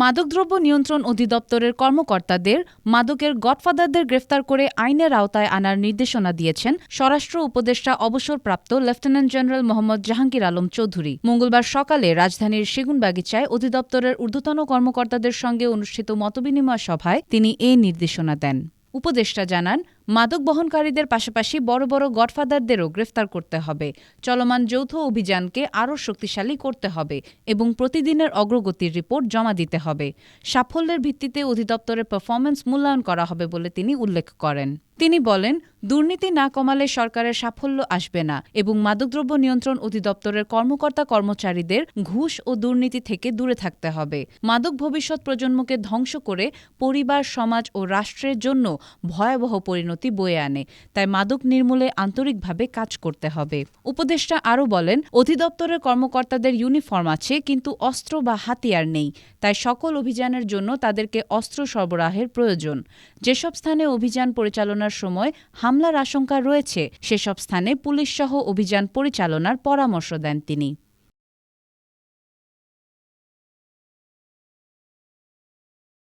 মাদকদ্রব্য নিয়ন্ত্রণ অধিদপ্তরের কর্মকর্তাদের মাদকের গডফাদারদের গ্রেফতার করে আইনের আওতায় আনার নির্দেশনা দিয়েছেন স্বরাষ্ট্র উপদেষ্টা অবসরপ্রাপ্ত লেফটেন্যান্ট জেনারেল মোহাম্মদ জাহাঙ্গীর আলম চৌধুরী। মঙ্গলবার সকালে রাজধানীর সেগুনবাগিচায় অধিদপ্তরের ঊর্ধ্বতন কর্মকর্তাদের সঙ্গে অনুষ্ঠিত মতবিনিময় সভায় তিনি এ নির্দেশনা দেন। উপদেষ্টা জানান, মাদক বহনকারীদের পাশাপাশি বড় বড় গডফাদারদেরও গ্রেফতার করতে হবে, চলমান যৌথ অভিযানকে আরও শক্তিশালী করতে হবে এবং প্রতিদিনের অগ্রগতির রিপোর্ট জমা দিতে হবে। সাফল্যের ভিত্তিতে অধিদপ্তরের পারফরম্যান্স মূল্যায়ন করা হবে বলে তিনি উল্লেখ করেন। তিনি বলেন, দুর্নীতি না কমালে সরকারের সাফল্য আসবে না এবং মাদকদ্রব্য নিয়ন্ত্রণ অধিদপ্তরের কর্মকর্তা কর্মচারীদের ঘুষ ও দুর্নীতি থেকে দূরে থাকতে হবে। মাদক ভবিষ্যৎ প্রজন্মকে ধ্বংস করে পরিবার, সমাজ ও রাষ্ট্রের জন্য ভয়াবহ পরিণতি বয়ে আনে। তাই মাদক নির্মূলে আন্তরিকভাবে কাজ করতে হবে। উপদেষ্টা আরও বলেন, অধিদপ্তরের কর্মকর্তাদের ইউনিফর্ম আছে কিন্তু অস্ত্র বা হাতিয়ার নেই। তাই সকল অভিযানের জন্য তাদেরকে অস্ত্র সরবরাহের প্রয়োজন। যেসব স্থানে অভিযান পরিচালনার সময় হামলার আশঙ্কা রয়েছে সেসব স্থানে পুলিশসহ অভিযান পরিচালনার পরামর্শ দেন তিনি।